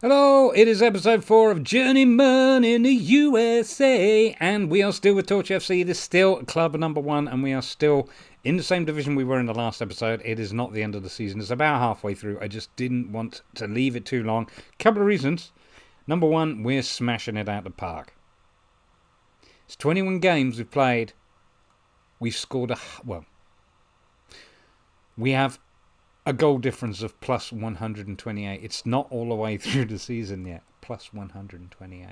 Hello, it is episode 4 of Journeyman in the USA, and we are still with Coyote FC. It is still club number 1, and we are still in the same division we were in the last episode. It is not the end of the season. It's about halfway through. I just didn't want to leave it too long. Couple of reasons. Number 1, we're smashing it out the park. It's 21 games we've played. We've scored we have a goal difference of plus 128. It's not all the way through the season yet. Plus 128.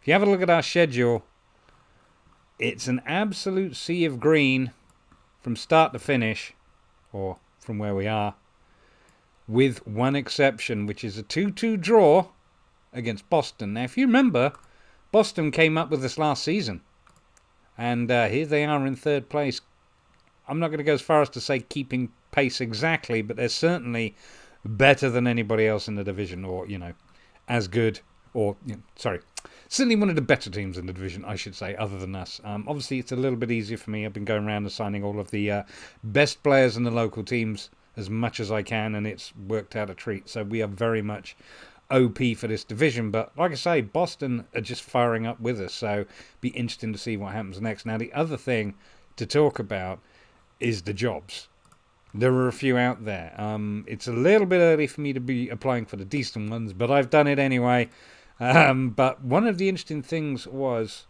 If you have a look at our schedule, it's an absolute sea of green from start to finish, or from where we are, with one exception, which is a 2-2 draw against Boston. Now, if you remember, Boston came up with this last season, and here they are in third place. I'm not going to go as far as to say keeping pace exactly, but they're certainly better than anybody else in the division, or, as good, or, certainly one of the better teams in the division, I should say, other than us. Obviously, it's a little bit easier for me. I've been going around and signing all of the best players in the local teams as much as I can, and it's worked out a treat. So we are very much OP for this division, but like I say, Boston are just firing up with us, so be interesting to see what happens next. Now, the other thing to talk about is the jobs. There are a few out there. It's a little bit early for me to be applying for the decent ones, but I've done it anyway. But one of the interesting things was,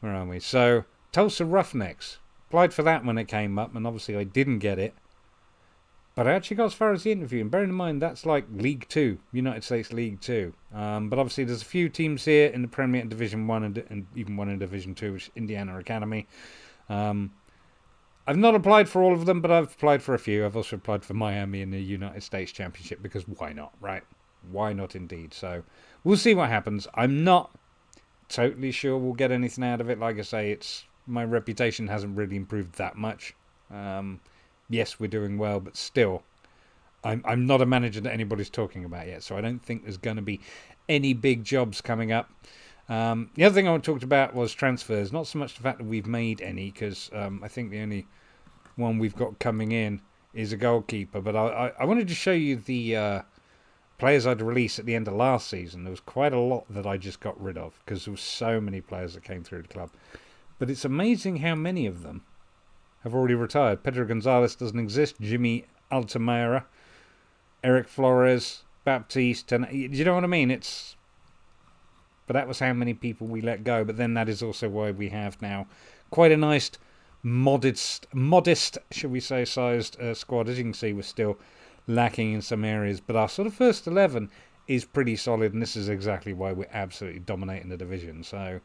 where are we? So, Tulsa Roughnecks. Applied for that when it came up, and obviously I didn't get it. But I actually got as far as the interview, and bearing in mind that's like League 2, United States League 2. But obviously there's a few teams here in the Premier and Division 1 and even one in Division 2, which is Indiana Academy. I've not applied for all of them, but I've applied for a few. I've also applied for Miami in the United States Championship, because why not, right? Why not indeed? So we'll see what happens. I'm not totally sure we'll get anything out of it. Like I say, my reputation hasn't really improved that much. Yes, we're doing well, but still, I'm not a manager that anybody's talking about yet, so I don't think there's going to be any big jobs coming up. The other thing I talked about was transfers. Not so much the fact that we've made any, because I think the only one we've got coming in is a goalkeeper. But I wanted to show you the players I'd released at the end of last season. There was quite a lot that I just got rid of, because there were so many players that came through the club. But it's amazing how many of them have already retired. Pedro Gonzalez doesn't exist. Jimmy Altamira, Eric Flores, Baptiste. And you know what I mean? But that was how many people we let go. But then that is also why we have now quite a nice, modest, shall we say, sized squad. As you can see, we're still lacking in some areas. But our sort of first 11 is pretty solid. And this is exactly why we're absolutely dominating the division. So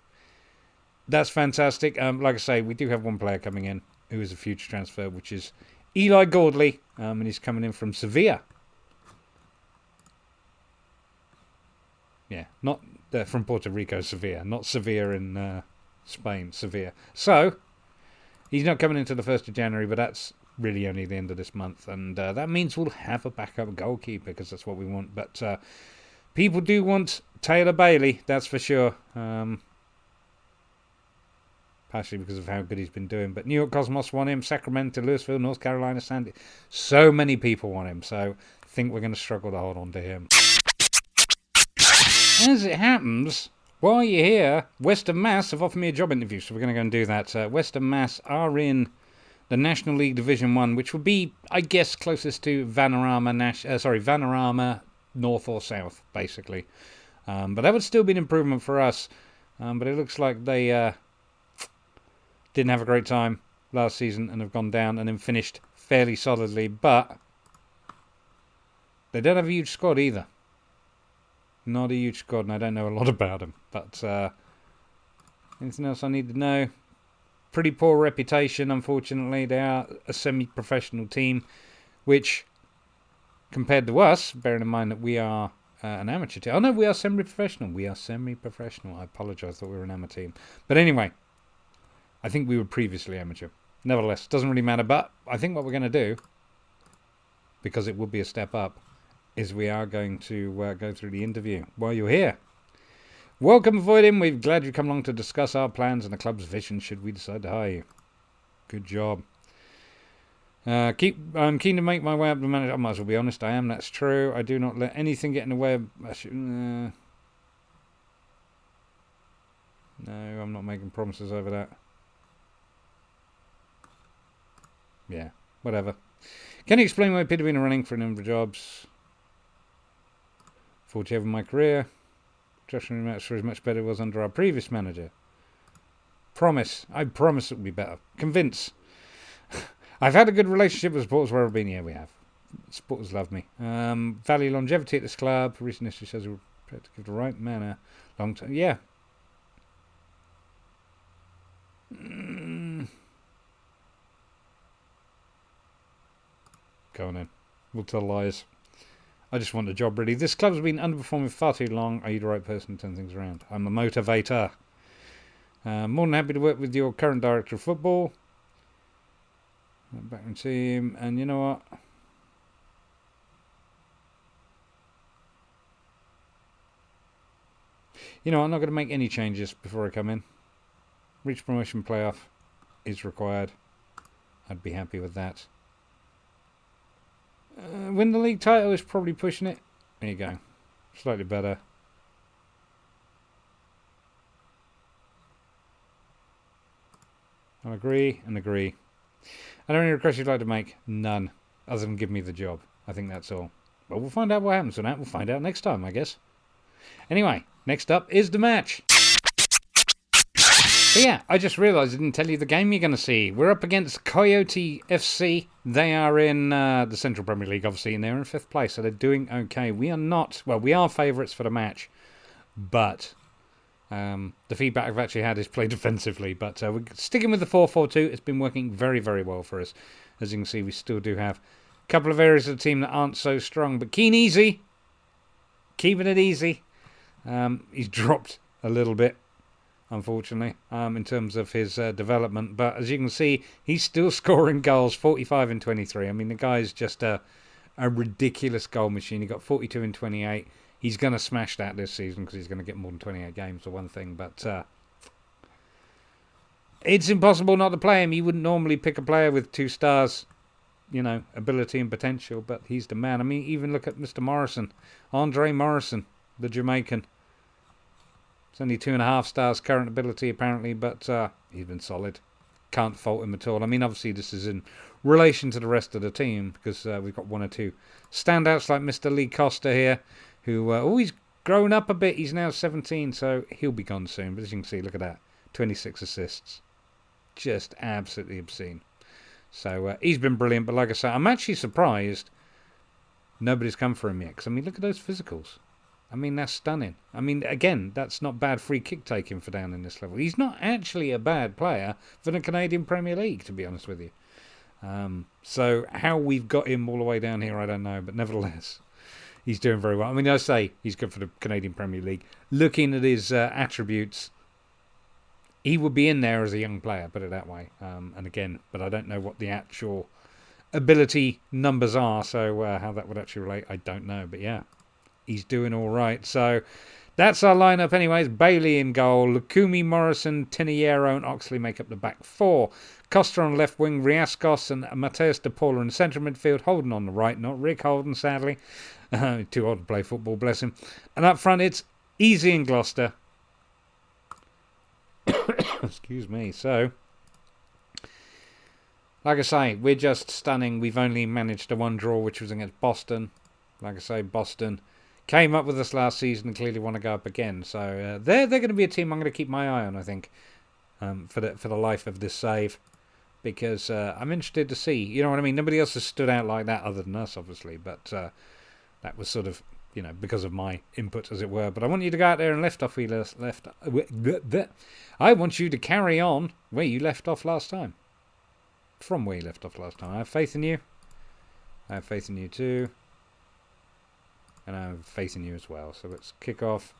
that's fantastic. Like I say, we do have one player coming in who is a future transfer, which is Eli Gordley. And he's coming in from Sevilla. Yeah, not from Puerto Rico, Sevilla. Not Sevilla in Spain, Sevilla. So, he's not coming into the 1st of January, but that's really only the end of this month. And that means we'll have a backup goalkeeper, because that's what we want. But people do want Taylor Bailey, that's for sure. Partially because of how good he's been doing. But New York Cosmos want him, Sacramento, Louisville, North Carolina, Sandy. So many people want him. So, I think we're going to struggle to hold on to him. As it happens, while you're here, Western Mass have offered me a job interview, so we're going to go and do that. Western Mass are in the National League Division 1, which would be, I guess, closest to Vanarama North or South, basically. But that would still be an improvement for us. But it looks like they didn't have a great time last season and have gone down and then finished fairly solidly. But they don't have a huge squad either. Not a huge squad, and I don't know a lot about them. But anything else I need to know? Pretty poor reputation, unfortunately. They are a semi-professional team, which, compared to us, bearing in mind that we are an amateur team. Oh, no, we are semi-professional. We are semi-professional. I apologise, I thought we were an amateur team. But anyway, I think we were previously amateur. Nevertheless, doesn't really matter. But I think what we're going to do, because it would be a step up, is we are going to go through the interview while you're here. Welcome, Avoiding. We're glad you've come along to discuss our plans and the club's vision should we decide to hire you. Good job. I'm keen to make my way up the manager. I might as well be honest. I am. That's true. I do not let anything get in the way of. No, I'm not making promises over that. Yeah, whatever. Can you explain why Peter been running for a number of jobs? 40 over my career. Journeyman match is much better than it was under our previous manager. Promise. I promise it will be better. Convince. I've had a good relationship with supporters wherever I've been. Yeah, we have. Supporters love me. Value longevity at this club. Recent history says we're prepared to give the right manner. Long term. Yeah. Go on then. We'll tell lies. I just want the job ready. This club's been underperforming for far too long. Are you the right person to turn things around? I'm a motivator. More than happy to work with your current director of football. Back and team. And you know what? You know, I'm not going to make any changes before I come in. Reach promotion playoff is required. I'd be happy with that. Win the league title is probably pushing it. There you go. Slightly better. I'll agree and agree. Are there any requests you'd like to make? None. Other than give me the job. I think that's all. But we'll find out what happens on that. We'll find out next time, I guess. Anyway, next up is the match. But yeah, I just realised I didn't tell you the game you're going to see. We're up against Coyote FC. They are in the Central Premier League, obviously, and they're in 5th place, so they're doing okay. We are not, well, we are favourites for the match, but the feedback I've actually had is play defensively. But we're sticking with the 4-4-2. It's been working very, very well for us. As you can see, we still do have a couple of areas of the team that aren't so strong, but keen easy. Keeping it easy. He's dropped a little bit, unfortunately, in terms of his development. But as you can see, he's still scoring goals, 45 and 23. I mean, the guy's just a ridiculous goal machine. He got 42 and 28. He's going to smash that this season because he's going to get more than 28 games for one thing. But it's impossible not to play him. You wouldn't normally pick a player with 2 stars, you know, ability and potential. But he's the man. I mean, even look at Mr. Morrison. Andre Morrison, the Jamaican. It's only 2.5 stars current ability, apparently, but he's been solid. Can't fault him at all. I mean, obviously, this is in relation to the rest of the team, because we've got 1 or 2 standouts like Mr. Lee Costa here, who, he's grown up a bit. He's now 17, so he'll be gone soon. But as you can see, look at that. 26 assists. Just absolutely obscene. So he's been brilliant, but like I say, I'm actually surprised nobody's come for him yet, because, I mean, look at those physicals. I mean, that's stunning. I mean, again, that's not bad free kick taking for down in this level. He's not actually a bad player for the Canadian Premier League, to be honest with you. So how we've got him all the way down here, I don't know. But nevertheless, he's doing very well. I mean, I say he's good for the Canadian Premier League. Looking at his attributes, he would be in there as a young player, put it that way. And again, but I don't know what the actual ability numbers are. So how that would actually relate, I don't know. But yeah. He's doing all right. So that's our lineup anyways. Bailey in goal. Lukumi, Morrison, Tiniero and Oxley make up the back 4. Costa on left wing. Riascos and Mateus De Paula in the centre midfield. Holden on the right. Not Rick Holden, sadly. Too old to play football, bless him. And up front it's Easy in Gloucester. Excuse me. So, like I say, we're just stunning. We've only managed a 1 draw, which was against Boston. Like I say, Boston came up with us last season and clearly want to go up again. So they're going to be a team I'm going to keep my eye on, I think, for the life of this save. Because I'm interested to see, you know what I mean? Nobody else has stood out like that other than us, obviously. But that was sort of, you know, because of my input, as it were. But I want you to go out there and lift off where you left. I want you to carry on where you left off last time. From where you left off last time. I have faith in you. I have faith in you too. And I have faith in you as well. So let's kick off.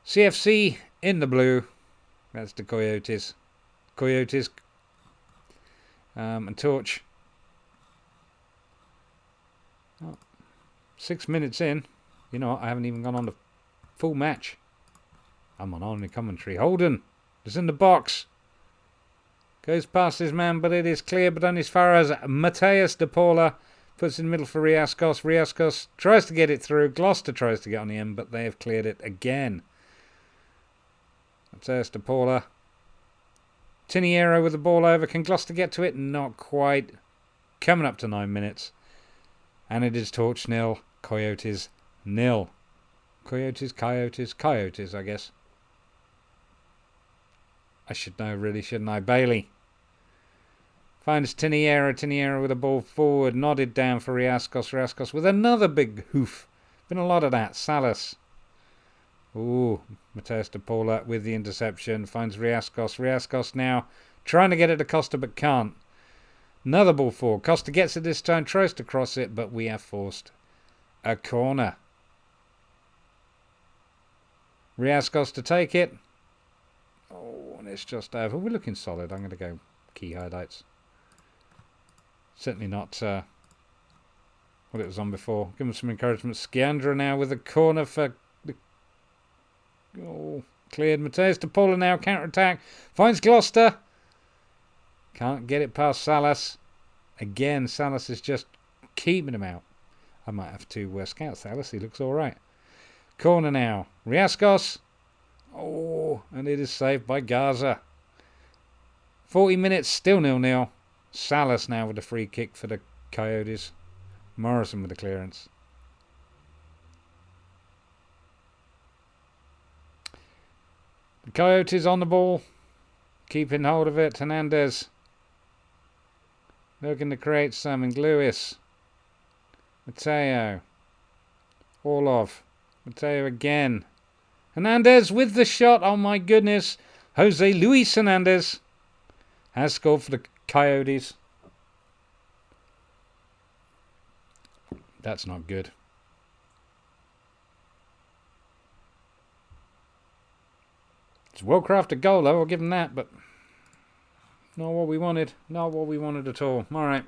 CFC in the blue. That's the Coyotes. Coyotes. And Torch. Oh, 6 minutes in. You know what? I haven't even gone on the full match. I'm on only commentary. Holden is in the box. Goes past his man, but it is clear. But only as far as Mateus de Paula puts in the middle for Riascos. Riascos tries to get it through. Gloucester tries to get on the end, but they have cleared it again. Mateus de Paula. Tiniero with the ball over. Can Gloucester get to it? Not quite. Coming up to 9 minutes. And it is Torch 0, Coyotes 0. Coyotes, I guess. I should know, really, shouldn't I? Bailey finds Tiniero. Tiniero with the ball forward. Nodded down for Riascos. Riascos with another big hoof. Been a lot of that. Salas. Ooh, Mateus de Paula with the interception. Finds Riascos. Riascos now trying to get it to Costa, but can't. Another ball forward. Costa gets it this time. Tries to cross it, but we have forced a corner. Riascos to take it. Oh, and it's just over. We're looking solid. I'm going to go key highlights. Certainly not what it was on before. Give them some encouragement. Sciandra now with a corner for the... Oh, cleared. Mateus de Paula now. Counter-attack. Finds Gloucester. Can't get it past Salas. Again, Salas is just keeping him out. I might have to scout Salas. He looks all right. Corner now. Riascos. Oh, and it is saved by Gaza. 40 minutes, still 0-0. Salas now with a free kick for the Coyotes. Morrison with the clearance. The Coyotes on the ball. Keeping hold of it. Hernandez. Looking to create something. Lewis. Mateo. Orlov. Mateo again. Hernandez with the shot. Oh my goodness. Jose Luis Hernandez has scored for the Coyotes. That's not good. It's a well-crafted goal though, I'll give him that, but not what we wanted. Not what we wanted at all. Alright.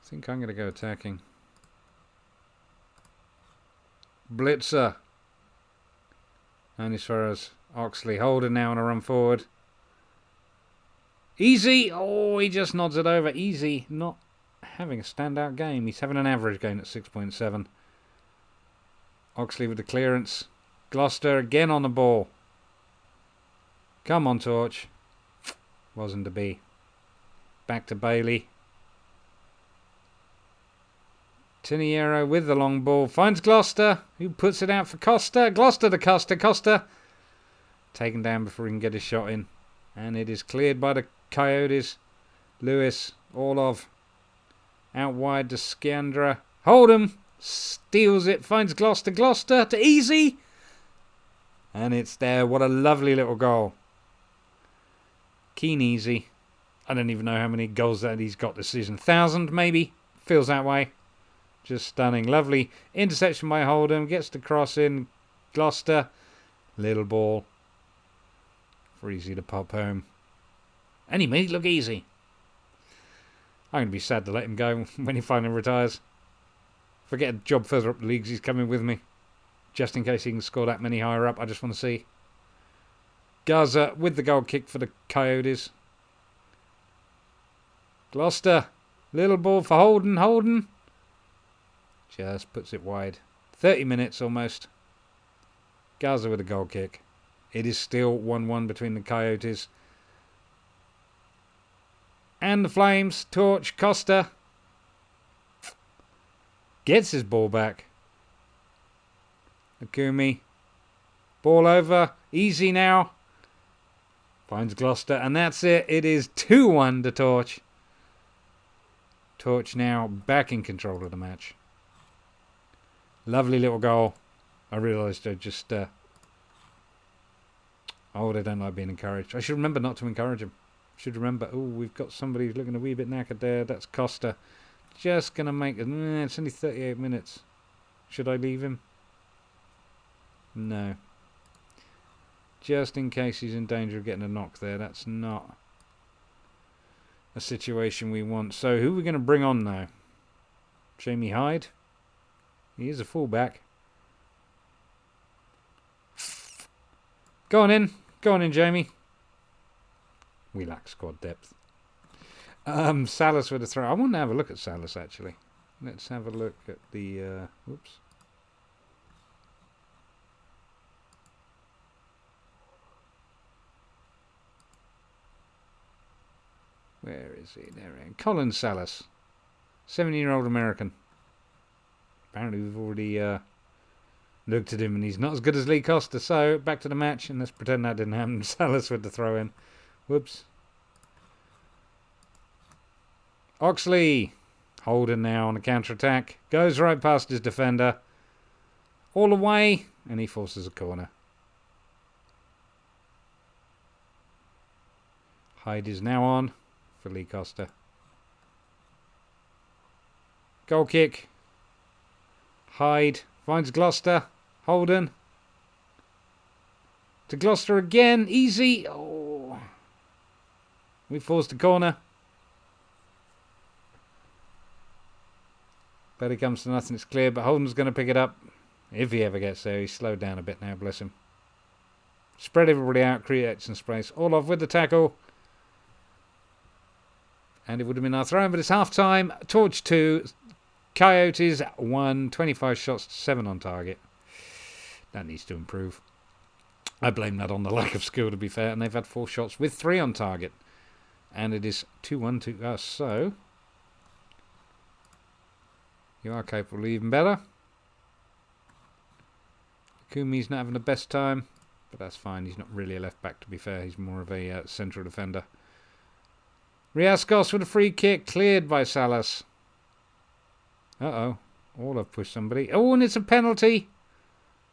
I think I'm going to go attacking. Blitzer. And as far as Oxley. Holden now on a run forward. Easy. Oh, he just nods it over. Easy. Not having a standout game. He's having an average game at 6.7. Oxley with the clearance. Gloucester again on the ball. Come on, Torch. Wasn't to be. Back to Bailey. Tiniero with the long ball. Finds Gloucester. Who puts it out for Costa. Gloucester to Costa. Costa. Taken down before he can get his shot in. And it is cleared by the Coyotes. Lewis. Orlov. Out wide to Sciandra. Hold'em. Steals it. Finds Gloucester. Gloucester to Easy. And it's there. What a lovely little goal. Keen Easy. I don't even know how many goals that he's got this season. 1,000 maybe. Feels that way. Just stunning. Lovely interception by Hold'em. Gets the cross in. Gloucester. Little ball. For Easy to pop home. And he made it look easy. I'm going to be sad to let him go when he finally retires. If I get a job further up the leagues, he's coming with me. Just in case he can score that many higher up. I just want to see. Gaza with the goal kick for the Coyotes. Gloucester. Little ball for Holden. Holden. Just puts it wide. 30 minutes almost. Gaza with a goal kick. It is still 1-1 between the Coyotes and the Flames. Torch. Costa. Gets his ball back. Akumi. Ball over. Easy now. Finds Gloucester. And that's it. It is 2-1 to Torch. Torch now back in control of the match. Lovely little goal. I realised I just... Oh, they don't like being encouraged. I should remember not to encourage him. Should remember. Oh, we've got somebody who's looking a wee bit knackered there. That's Costa. Just going to make it. It's only 38 minutes. Should I leave him? No. Just in case he's in danger of getting a knock there. That's not a situation we want. So who are we going to bring on now? Jamie Hyde. He is a fullback. Go on in. Go on in, Jamie. We lack squad depth. Salas with a throw. I want to have a look at Salas, actually. Let's have a look at the... whoops. Where is he? There he is. Colin Salas. 17-year-old American. Apparently we've already looked at him and he's not as good as Lee Costa. So, back to the match and let's pretend that didn't happen. Salas with the throw in. Whoops. Oxley. Holden now on a counter-attack. Goes right past his defender. All the way. And he forces a corner. Hyde is now on for Lee Costa. Goal kick. Hyde finds Gloucester. Holden. To Gloucester again. Easy. Oh. We forced a corner. But it comes to nothing. It's clear. But Holden's going to pick it up. If he ever gets there. He's slowed down a bit now. Bless him. Spread everybody out. Create some space. Orlov with the tackle. And it would have been our throw, but it's half-time. Torch 2. Coyotes 1. 25 shots, 7 on target. That needs to improve. I blame that on the lack of skill, to be fair. And they've had 4 shots with 3 on target. And it is 2-1 to us. So, you are capable of even better. Kumi's not having the best time. But that's fine. He's not really a left-back, to be fair. He's more of a central defender. Riascos with a free kick, cleared by Salas. Uh-oh. All have pushed somebody. Oh, and it's a penalty.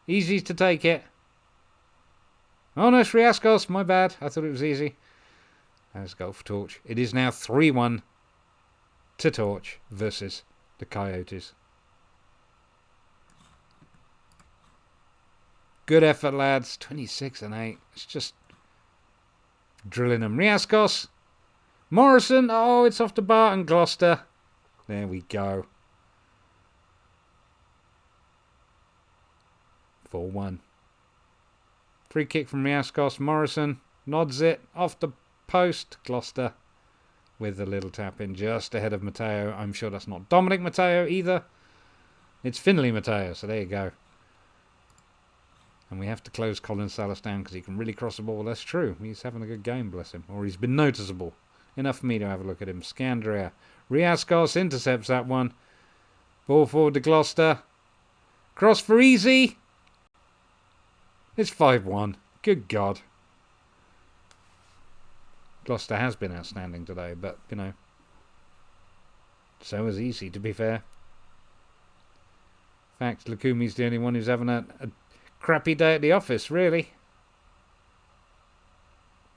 Easy to take it. Oh, no, it's Riascos. My bad. I thought it was easy. There's goal for Torch. It is now 3-1 to Torch versus the Coyotes. Good effort, lads. 26 and 8. It's just drilling them. Riascos. Morrison, oh, it's off the bar, and Gloucester. There we go. 4-1. Free kick from Riascos. Morrison nods it off the post. Gloucester with a little tap in just ahead of Matteo. I'm sure that's not Dominic Matteo either. It's Finley Matteo, so there you go. And we have to close Colin Salas down because he can really cross the ball. That's true. He's having a good game, bless him. Or he's been noticeable. Enough for me to have a look at him. Scandria. Riascos intercepts that one. Ball forward to Gloucester. Cross for easy. It's 5-1. Good God. Gloucester has been outstanding today, but, you know, so is easy, to be fair. In fact, Lukumi's the only one who's having a crappy day at the office, really.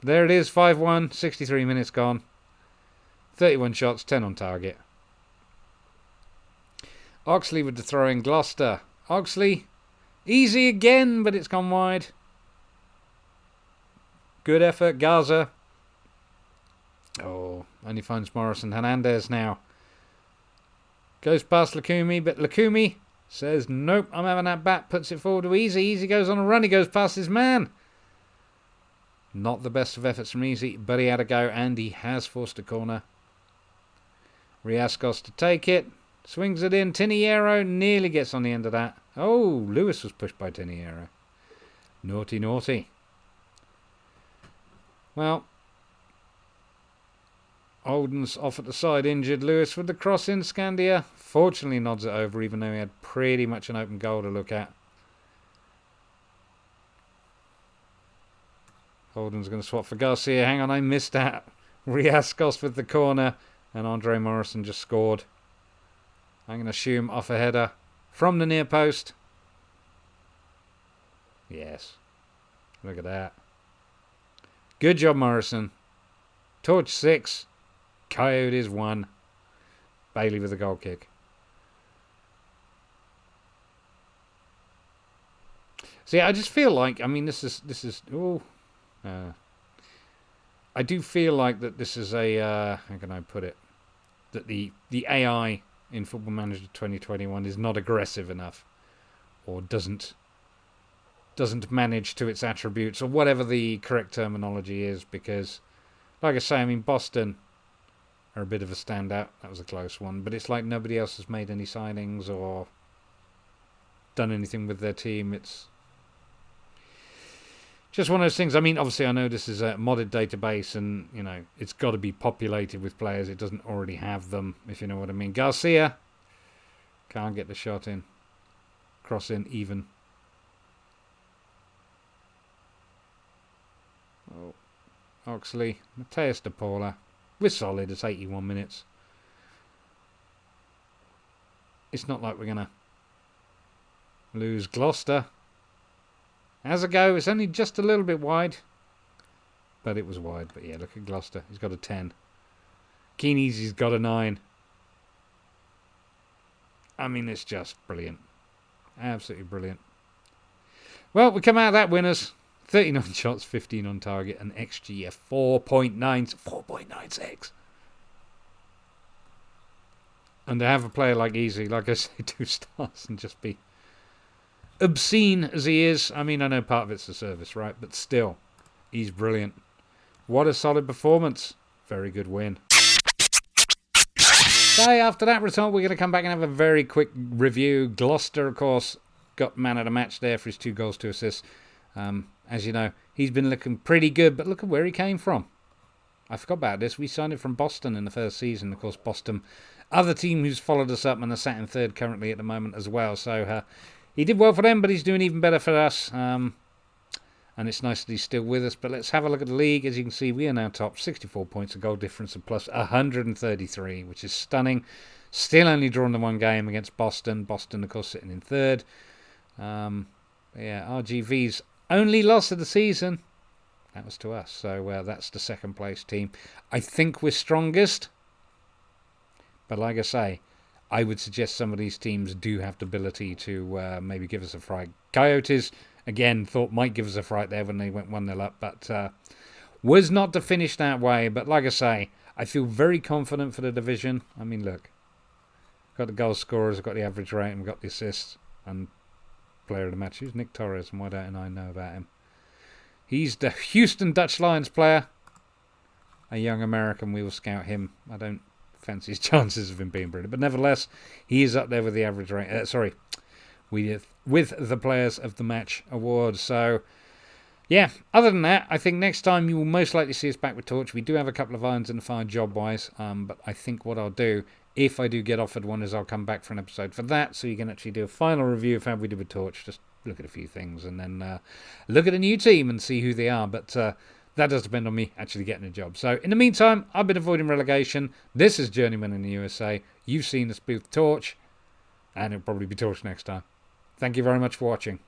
There it is, 5-1, 63 minutes gone. 31 shots, 10 on target. Oxley with the throw in. Gloucester. Oxley, easy again, but it's gone wide. Good effort, Gaza. Oh, only finds Morrison. Hernandez now. Goes past Lukumi, but Lukumi says, nope, I'm having that bat. Puts it forward to Easy. Easy goes on a run. He goes past his man. Not the best of efforts from Easy, but he had a go, and he has forced a corner. Riascos to take it. Swings it in. Tiniero nearly gets on the end of that. Oh, Lewis was pushed by Tiniero. Naughty, naughty. Well, Holden's off at the side, injured. Lewis with the cross in. Scandia fortunately nods it over, even though he had pretty much an open goal to look at. Holden's going to swap for Garcia. Hang on, I missed that. Riascos with the corner. And Andre Morrison just scored. I'm going to assume off a header from the near post. Yes. Look at that. Good job, Morrison. Torch 6. Coyotes 1. Bailey with a goal kick. See, I just feel like, I mean, this is, I do feel like that this is a, how can I put it? That the AI in Football Manager 2021 is not aggressive enough, or doesn't manage to its attributes, or whatever the correct terminology is, because, like I say, I mean, Boston are a bit of a standout. That was a close one. But it's like nobody else has made any signings or done anything with their team. It's just one of those things. I mean, obviously, I know this is a modded database and, you know, it's got to be populated with players. It doesn't already have them, if you know what I mean. Garcia can't get the shot in. Cross in even. Oh, Oxley. Mateus De Paula. We're solid. It's 81 minutes. It's not like we're going to lose. Gloucester. How's it go? It's only just a little bit wide. But it was wide. But yeah, look at Gloucester. He's got a 10. Keeney's got a 9. I mean, it's just brilliant. Absolutely brilliant. Well, we come out of that winners. 39 shots, 15 on target, and XG of 4.96. And to have a player like Easy, like I say, 2 stars and just be obscene as he is. I mean, I know part of it's the service, right? But still, he's brilliant. What a solid performance. Very good win. So after that result, we're going to come back and have a very quick review. Gloucester, of course, got man of the match there for his 2 goals, 2 assists. As you know, he's been looking pretty good, but look at where he came from. I forgot about this. We signed him from Boston in the first season. Of course, Boston, other team who's followed us up and are sat in 3rd currently at the moment as well. So he did well for them, but he's doing even better for us. And it's nice that he's still with us. But let's have a look at the league. As you can see, we are now top. 64 points, a goal difference of plus 133, which is stunning. Still only drawn the 1 game against Boston. Boston, of course, sitting in 3rd. Yeah, RGV's only loss of the season, that was to us. So that's the 2nd place team. I think we're strongest. But like I say, I would suggest some of these teams do have the ability to maybe give us a fright. Coyotes, again, thought might give us a fright there when they went 1-0 up. But was not to finish that way. But like I say, I feel very confident for the division. I mean, look. Got the goal scorers, got the average rate, and we've got the assists. And player of the match. Who's Nick Torres, and why don't I know about him? He's the Houston Dutch Lions player. A young American. We will scout him. I don't fancy his chances of him being brilliant. But nevertheless, he is up there with the average rate. With the Players of the Match award. So, yeah, other than that, I think next time you will most likely see us back with Torch. We do have a couple of irons in the fire job-wise. But I think what I'll do, if I do get offered one, is I'll come back for an episode for that, so you can actually do a final review of how we did with Torch. Just look at a few things and then look at a new team and see who they are. But that does depend on me actually getting a job. So in the meantime, I've been avoiding relegation. This is Journeyman in the USA. You've seen us with Torch, and it'll probably be Torch next time. Thank you very much for watching.